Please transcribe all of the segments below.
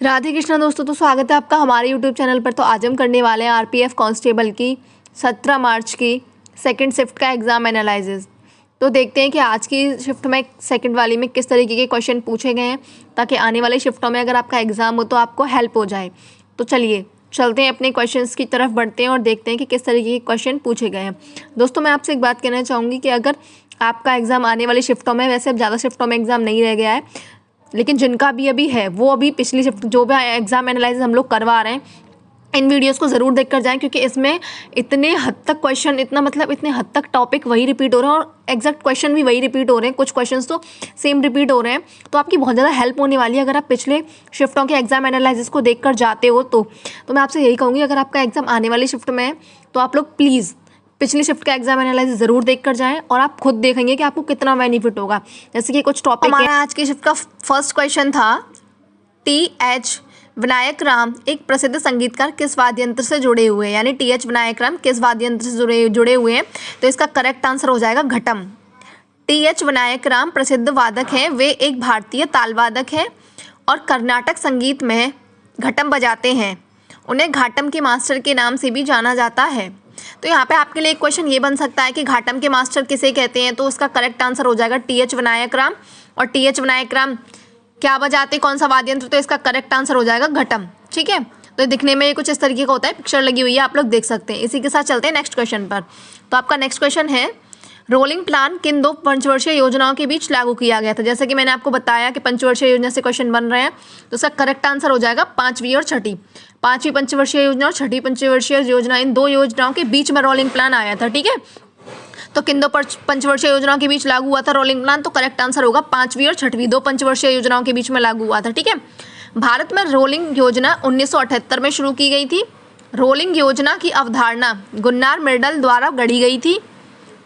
राधे कृष्णा दोस्तों, तो स्वागत है आपका हमारे यूट्यूब चैनल पर। तो आज हम करने वाले हैं आरपीएफ कांस्टेबल की 17 मार्च की सेकंड शिफ्ट का एग्ज़ाम एनालिसिस। तो देखते हैं कि आज की शिफ्ट में सेकंड वाली में किस तरीके के क्वेश्चन पूछे गए हैं, ताकि आने वाली शिफ्टों में अगर आपका एग्ज़ाम हो तो आपको हेल्प हो जाए। तो चलिए चलते हैं, अपने क्वेश्चंस की तरफ बढ़ते हैं और देखते हैं कि किस तरीके के क्वेश्चन पूछे गए हैं। दोस्तों, मैं आपसे एक बात कहना चाहूँगी कि अगर आपका एग्ज़ाम आने वाली शिफ्टों में, वैसे अब ज़्यादा शिफ्टों में एग्ज़ाम नहीं रह गया है, लेकिन जिनका भी अभी है वो अभी पिछली शिफ्ट जो भी एग्ज़ाम एनालिसिस हम लोग करवा रहे हैं, इन वीडियोस को ज़रूर देखकर जाएं, क्योंकि इसमें इतने हद तक क्वेश्चन, इतने हद तक टॉपिक वही रिपीट हो रहे हैं और एग्जैक्ट क्वेश्चन भी वही रिपीट हो रहे हैं। कुछ क्वेश्चंस तो सेम रिपीट हो रहे हैं, तो आपकी बहुत ज़्यादा हेल्प होने वाली है अगर आप पिछले शिफ्टों के एग्ज़ाम एनालिसिस को देखकर जाते हो। तो मैं आपसे यही कहूँगी, अगर आपका एग्ज़ाम आने वाली शिफ्ट में है तो आप लोग प्लीज़ पिछली शिफ्ट का एग्जाम एनालिसिस ज़रूर देख कर जाएं और आप खुद देखेंगे कि आपको कितना बेनिफिट होगा। जैसे कि कुछ टॉपिक, हमारा आज की शिफ्ट का फर्स्ट क्वेश्चन था, टी.एच. विनायक राम एक प्रसिद्ध संगीतकार किस वाद्य यंत्र से जुड़े हुए हैं, यानी टी.एच. विनायक राम किस वाद्य यंत्र से जुड़े हुए हैं। तो इसका करेक्ट आंसर हो जाएगा घटम। टी.एच. विनायक राम प्रसिद्ध वादक हैं, वे एक भारतीय ताल वादक हैं और कर्नाटक संगीत में घटम बजाते हैं। उन्हें घाटम के मास्टर के नाम से भी जाना जाता है। तो यहाँ पे आपके लिए एक क्वेश्चन ये बन सकता है कि घाटम के मास्टर किसे कहते हैं। तो उसका करेक्ट आंसर हो जाएगा टी.एच. विनायक राम। और टी.एच. विनायक राम क्या बजाते, कौन सा वाद्य यंत्र, तो इसका करेक्ट आंसर हो जाएगा घटम। ठीक है, तो दिखने में ये कुछ इस तरीके का होता है, पिक्चर लगी हुई है, आप लोग देख सकते हैं। इसी के साथ चलते हैं नेक्स्ट क्वेश्चन पर। तो आपका नेक्स्ट क्वेश्चन है, रोलिंग प्लान किन दो पंचवर्षीय योजनाओं के बीच लागू किया गया था। जैसे कि मैंने आपको बताया कि पंचवर्षीय योजना से क्वेश्चन बन रहे हैं, तो उसका करेक्ट आंसर हो जाएगा पांचवी और छठी। पांचवी पंचवर्षीय योजना और छठी पंचवर्षीय योजना, इन दो योजनाओं के बीच में रोलिंग प्लान आया था। ठीक है, तो किन दो पंचवर्षीय योजनाओं के बीच लागू हुआ था रोलिंग प्लान, तो करेक्ट आंसर होगा पांचवी और छठवीं, दो पंचवर्षीय योजनाओं के बीच में लागू हुआ था। ठीक है, भारत में रोलिंग योजना 1978 में शुरू की गई थी। रोलिंग योजना की अवधारणा गुन्नार मिर्डल द्वारा गढ़ी गई थी।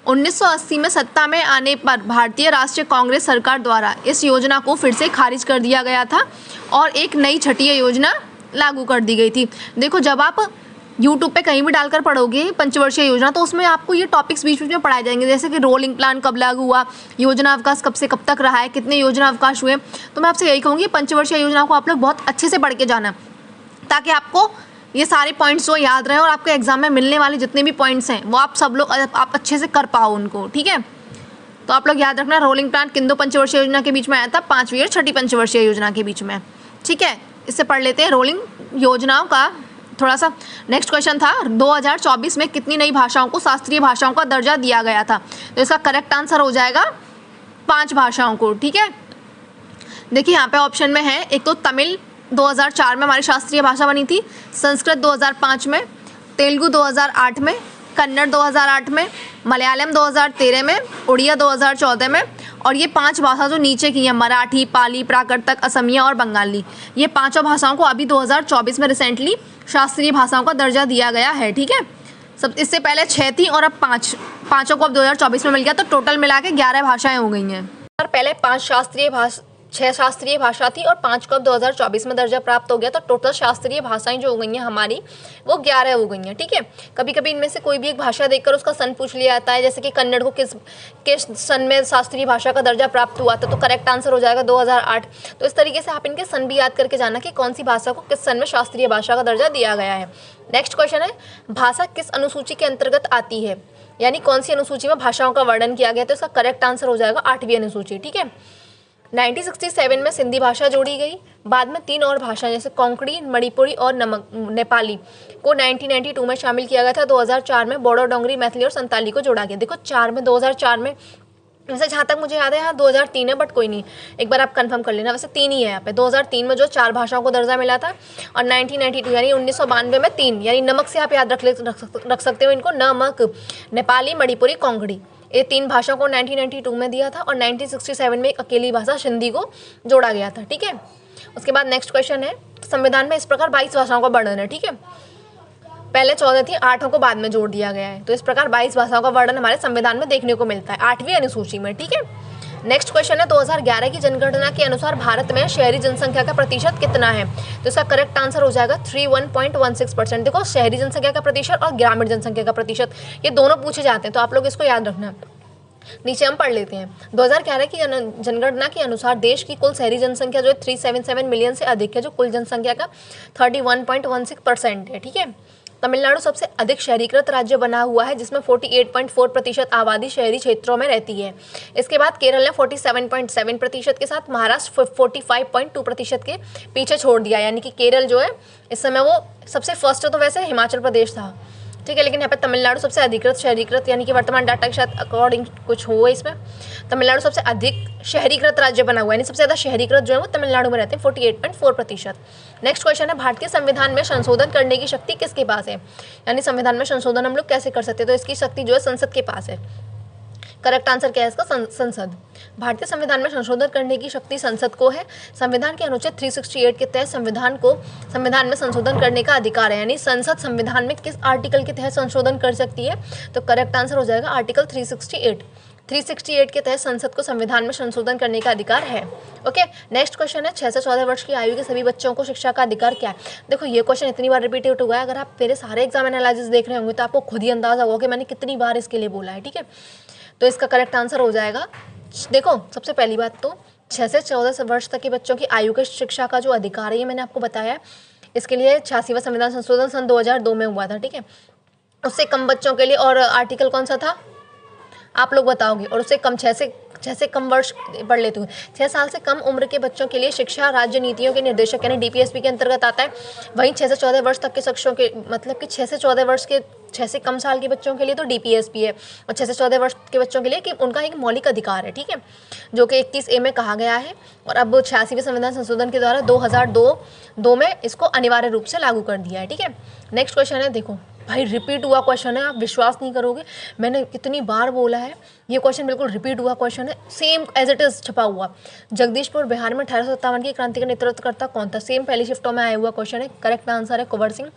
1980 में सत्ता में आने पर भारतीय राष्ट्रीय कांग्रेस सरकार द्वारा इस योजना को फिर से खारिज कर दिया गया था और एक नई छठी योजना लागू कर दी गई थी। देखो, जब आप यूट्यूब पे कहीं भी डालकर पढ़ोगे पंचवर्षीय योजना, तो उसमें आपको ये टॉपिक्स बीच बीच में पढ़ाए जाएंगे, जैसे कि रोलिंग प्लान कब लागू हुआ, योजना अवकाश कब से कब तक रहा है, कितने योजना अवकाश हुए। तो मैं आपसे यही कहूँगी, पंचवर्षीय योजना को आप लोग बहुत अच्छे से पढ़ के जाना, ताकि आपको ये सारे पॉइंट्स वो याद रहे और आपके एग्जाम में मिलने वाले जितने भी पॉइंट्स हैं वो आप सब लोग आप अच्छे से कर पाओ उनको। ठीक है, तो आप लोग याद रखना, रोलिंग प्लान किन दो पंचवर्षीय योजना के बीच में आया था, पांचवी और छठी पंचवर्षीय योजना के बीच में। ठीक है, इससे पढ़ लेते हैं रोलिंग योजनाओं का थोड़ा सा। नेक्स्ट क्वेश्चन था, 2024 में कितनी नई भाषाओं को शास्त्रीय भाषाओं का दर्जा दिया गया था। तो इसका करेक्ट आंसर हो जाएगा 5 भाषाओं को। ठीक है, देखिए यहाँ पे ऑप्शन में है, एक तो तमिल 2004 में हमारी शास्त्रीय भाषा बनी थी, संस्कृत 2005 में, तेलुगु 2008 में, कन्नड़ 2008 में, मलयालम 2013 में, उड़िया 2014 में, और ये 5 भाषा जो नीचे की हैं, मराठी, पाली, प्राकृतक, असमिया और बंगाली, ये पांचों भाषाओं को अभी 2024 में रिसेंटली शास्त्रीय भाषाओं का दर्जा दिया गया है। ठीक है, सब इससे पहले 6 थी और अब 5, पाँचों को अब 2024 में मिल गया, तो टोटल मिला के 11 भाषाएँ हो गई हैं। पहले 6 शास्त्रीय भाषा थी और 5 को अब 2024 में दर्जा प्राप्त हो गया, तो टोटल शास्त्रीय भाषाएं जो हो गई हैं हमारी, वो 11 हो गई हैं। ठीक है, कभी कभी इनमें से कोई भी एक भाषा देखकर उसका सन पूछ लिया जाता है, जैसे कि कन्नड़ को किस सन में शास्त्रीय भाषा का दर्जा प्राप्त हुआ था, तो करेक्ट आंसर हो जाएगा 2008। तो इस तरीके से आप इनके सन भी याद करके जाना कि कौन सी भाषा को किस सन में शास्त्रीय भाषा का दर्जा दिया गया है। नेक्स्ट क्वेश्चन है, भाषा किस अनुसूची के अंतर्गत आती है, यानी कौन सी अनुसूची में भाषाओं का वर्णन किया गया, तो इसका करेक्ट आंसर हो जाएगा 8वीं अनुसूची। ठीक है, 1967 में सिंधी भाषा जोड़ी गई, बाद में 3 और भाषाएं जैसे कोंकणी, मणिपुरी और नेपाली को 1992 में शामिल किया गया था। 2004 में बोडो, डोंगरी, मैथिली और संताली को जोड़ा गया। देखो 2004 में, वैसे जहाँ तक मुझे याद है यहाँ 2003 है, बट कोई नहीं, एक बार आप कंफर्म कर लेना, वैसे 3 ही है यहाँ पे। 2003 में जो 4 भाषाओं को दर्जा मिला था, और 1992 यानी 1992 में 3, यानी नमक से आप याद रख सकते हो इनको, नमक, नेपाली, मणिपुरी, कोंकणी, ये 3 भाषाओं को 1992 में दिया था, और 1967 में एक अकेली भाषा सिंधी को जोड़ा गया था। ठीक है, उसके बाद नेक्स्ट क्वेश्चन है, संविधान में इस प्रकार 22 भाषाओं का वर्णन है। ठीक है, पहले 14 थी, 8 को बाद में जोड़ दिया गया है, तो इस प्रकार 22 भाषाओं का वर्णन हमारे संविधान में देखने को मिलता है 8वीं अनुसूची में। ठीक है, नेक्स्ट क्वेश्चन है, 2011 की जनगणना के अनुसार भारत में शहरी जनसंख्या का प्रतिशत कितना है, तो इसका करेक्ट आंसर हो जाएगा 31.16%। देखो, शहरी जनसंख्या का प्रतिशत और ग्रामीण जनसंख्या का प्रतिशत, ये दोनों पूछे जाते हैं, तो आप लोग इसको याद रखना। नीचे हम पढ़ लेते हैं। 2011 की जनगणना के अनुसार देश की कुल शहरी जनसंख्या जो है 377 मिलियन से अधिक है, जो कुल जनसंख्या का 31.16% है। ठीक है। तमिलनाडु सबसे अधिक शहरीकृत राज्य बना हुआ है, जिसमें 48.4% आबादी शहरी क्षेत्रों में रहती है। इसके बाद केरल ने 47.7% के साथ महाराष्ट्र 45.2% के पीछे छोड़ दिया, यानी कि केरल जो है इस समय वो सबसे फर्स्ट तो वैसे हिमाचल प्रदेश था, ठीक है, लेकिन यहाँ पे तमिलनाडु सबसे अधिकृत शहरीकृत, यानी कि वर्तमान डाटा के साथ अकॉर्डिंग कुछ हुआ इसमें, तमिलनाडु सबसे अधिक शहरीकृत राज्य बना हुआ है, यानी सबसे ज़्यादा शहरीकृत जो है वो तमिलनाडु में रहते हैं 48.4%। नेक्स्ट क्वेश्चन है, भारतीय संविधान में संशोधन करने की शक्ति किसके पास है, यानी संविधान में संशोधन हम लोग कैसे कर सकते हैं, तो इसकी शक्ति जो है संसद के पास है। करेक्ट आंसर क्या है इसका, संसद। भारतीय संविधान में संशोधन करने की शक्ति संसद को है। संविधान के अनुच्छेद 368 के तहत संविधान में संशोधन करने का अधिकार है, यानी संसद संविधान में किस आर्टिकल के तहत संशोधन कर सकती है, तो करेक्ट आंसर हो जाएगा आर्टिकल 368 के तहत संसद को संविधान में संशोधन करने का अधिकार है। ओके, नेक्स्ट क्वेश्चन है, 6 से 14 वर्ष की आयु के सभी बच्चों को शिक्षा का अधिकार क्या है। देखो ये क्वेश्चन इतनी बार रिपीट हुआ है, अगर आप मेरे सारे एग्जाम एनालिसिस देख रहे होंगे तो आपको खुद ही अंदाजा होगा कि मैंने कितनी बार इसके लिए बोला है। ठीक है, तो इसका करेक्ट आंसर हो जाएगा, देखो सबसे पहली बात तो 6 से 14 वर्ष तक के बच्चों की आयु के शिक्षा का जो अधिकार है ये मैंने आपको बताया। इसके लिए 86वां संविधान संशोधन सन 2002 में हुआ था। ठीक है, उससे कम बच्चों के लिए, और आर्टिकल कौन सा था आप लोग बताओगे, और उससे कम 6 से कम वर्ष पढ़ लेती हूँ, 6 साल से कम उम्र के बच्चों के लिए शिक्षा राज्य नीतियों के निर्देशक यानी DPSP के अंतर्गत आता है। वहीं 6 से 14 वर्ष तक के शख्सों के, मतलब कि 6 से 14 वर्ष के 6 से कम साल के बच्चों के लिए तो DPSP है, और 6 से 14 वर्ष के बच्चों के लिए कि उनका एक मौलिक अधिकार है। ठीक है, जो कि 31A में कहा गया है, और अब 86वें संविधान संशोधन के द्वारा 2002 में इसको अनिवार्य रूप से लागू कर दिया है। ठीक है, नेक्स्ट क्वेश्चन है, देखो भाई रिपीट हुआ क्वेश्चन है, आप विश्वास नहीं करोगे, मैंने कितनी बार बोला है, ये क्वेश्चन बिल्कुल रिपीट हुआ क्वेश्चन है, सेम एज इट इज छपा हुआ। जगदीशपुर बिहार में 1857 की क्रांति का नेतृत्व करता कौन था, सेम पहली शिफ्टों में आया हुआ क्वेश्चन है। करेक्ट आंसर है कुंवर सिंह।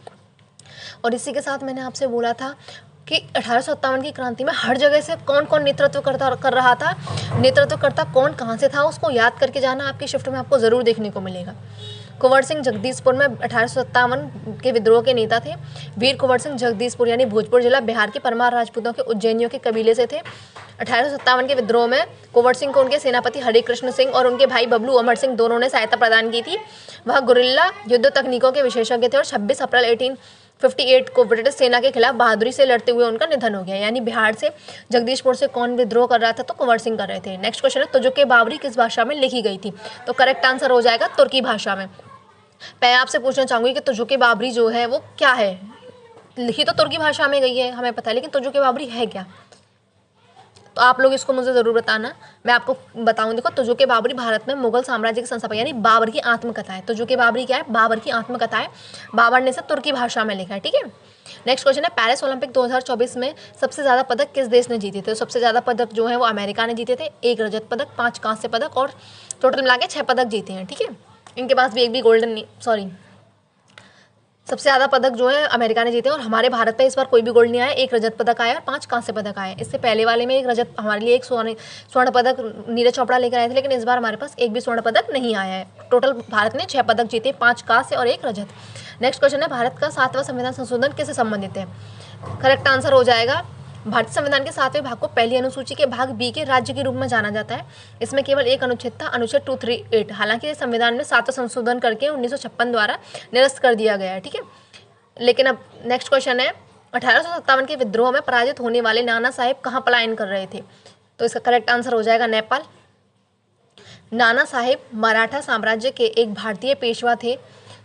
और इसी के साथ मैंने आपसे बोला था कि 1857 की क्रांति में हर जगह से कौन कौन नेतृत्व कर रहा था, नेतृत्व करता कौन कहाँ से था, उसको याद करके जाना, आपकी शिफ्ट में आपको ज़रूर देखने को मिलेगा। कुंवर सिंह जगदीशपुर में 1857 के विद्रोह के नेता थे। वीर कुंवर सिंह जगदीशपुर यानी भोजपुर जिला बिहार के परमार राजपूतों के उज्जैनियों के कबीले से थे। 1857 के विद्रोह में कुंवर सिंह को उनके सेनापति हरे कृष्ण सिंह और उनके भाई बबलू अमर सिंह दोनों ने सहायता प्रदान की थी। वह गुरिल्ला युद्ध तकनीकों के विशेषज्ञ थे और 26 अप्रैल 1858 को ब्रिटिश सेना के खिलाफ बहादुरी से लड़ते हुए उनका निधन हो गया। यानी बिहार से जगदीशपुर से कौन विद्रोह कर रहा था, तो कुंवर सिंह कर रहे थे। नेक्स्ट क्वेश्चन है, तुजुक बावरी किस भाषा में लिखी गई थी, तो करेक्ट आंसर हो जाएगा तुर्की भाषा में। मैं आपसे पूछना चाहूँगी कि तुजुक बावरी जो है वो क्या है, लिखी तो तुर्की भाषा में गई है हमें पता है, लेकिन तुजुक बावरी है क्या, तो आप लोग इसको मुझे ज़रूर बताना। मैं आपको बताऊं, देखो तुजुक बावरी भारत में मुगल साम्राज्य के संस्थापक यानी बाबर की आत्मकथा है। तुजुक बावरी क्या है, बाबर की आत्मकथा है, बाबर ने इसे तुर्की भाषा में लिखा है। ठीक है, नेक्स्ट क्वेश्चन है, पेरिस ओलंपिक 2024 में सबसे ज़्यादा पदक किस देश ने जीते थे, तो सबसे ज़्यादा पदक जो है वो अमेरिका ने जीते थे, 1 रजत पदक, 5 कांस्य पदक और टोटल मिला के 6 पदक जीते हैं। ठीक है, इनके पास भी एक भी गोल्डन नहीं, सॉरी सबसे ज़्यादा पदक जो है अमेरिका ने जीते हैं, और हमारे भारत में इस बार कोई भी गोल्ड नहीं आया, 1 रजत पदक आया और 5 कांस्य पदक आए। इससे पहले वाले में 1 रजत, हमारे लिए 1 स्वर्ण पदक नीरज चोपड़ा लेकर आए थे, लेकिन इस बार हमारे पास 1 भी स्वर्ण पदक नहीं आया है। टोटल भारत ने 6 पदक जीते, 5 कांस्य और 1 रजत। नेक्स्ट क्वेश्चन है, भारत का 7वां संविधान संशोधन किससे संबंधित है, करेक्ट आंसर हो जाएगा, भारतीय संविधान के 7वें भाग को पहली अनुसूची के भाग बी के राज्य के रूप में जाना जाता है। इसमें केवल एक अनुच्छेद था, अनुच्छेद 238, हालांकि संविधान में 7वां संशोधन करके 1956 द्वारा निरस्त कर दिया गया है। ठीक है, लेकिन अब नेक्स्ट क्वेश्चन है, 1857 के विद्रोह में पराजित होने वाले नाना साहेब कहाँ पलायन कर रहे थे, तो इसका करेक्ट आंसर हो जाएगा नेपाल। नाना साहेब मराठा साम्राज्य के एक भारतीय पेशवा थे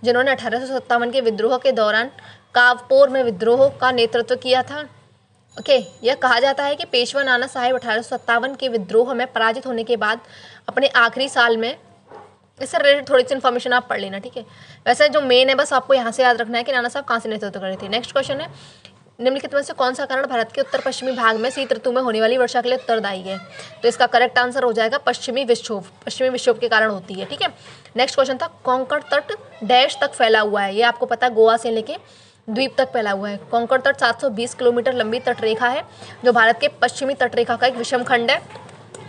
जिन्होंने 1857 के विद्रोह के दौरान कावपोर में विद्रोह का नेतृत्व किया था। ओके, यह कहा जाता है कि पेशवा नाना साहेब 1857 के विद्रोह में पराजित होने के बाद अपने आखिरी साल में, इससे रिलेटेड थोड़ी सी इन्फॉर्मेशन आप पढ़ लेना। ठीक है, वैसे जो मेन है बस आपको यहाँ से याद रखना है कि नाना साहब कहाँ से नेतृत्व कर रहे थे। नेक्स्ट क्वेश्चन है, निम्नलिखित में से कौन सा कारण भारत के उत्तर पश्चिमी भाग में शीत ऋतु में होने वाली वर्षा के लिए उत्तरदायी है, तो इसका करेक्ट आंसर हो जाएगा पश्चिमी विक्षोभ के कारण होती है। ठीक है, नेक्स्ट क्वेश्चन था, कोंकण तट डैश तक फैला हुआ है, ये आपको पता है गोवा से लेके द्वीप तक फैला हुआ है। कोंकण तट 720 किलोमीटर लंबी तटरेखा है जो भारत के पश्चिमी तटरेखा का एक विषम खंड है।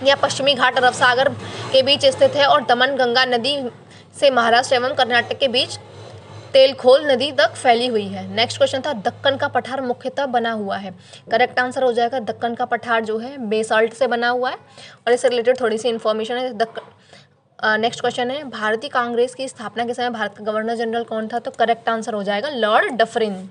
यह पश्चिमी घाट अरब सागर के बीच स्थित है और दमन गंगा नदी से महाराष्ट्र एवं कर्नाटक के बीच तेलखोल नदी तक फैली हुई है। नेक्स्ट क्वेश्चन था दक्कन का पठार मुख्यतः बना हुआ है। करेक्ट आंसर हो जाएगा दक्कन का पठार जो है बेसाल्ट से बना हुआ है और इससे रिलेटेड थोड़ी सी इन्फॉर्मेशन है। नेक्स्ट क्वेश्चन है भारतीय कांग्रेस की स्थापना के समय भारत का गवर्नर जनरल कौन था? तो करेक्ट आंसर हो जाएगा लॉर्ड डफरिन।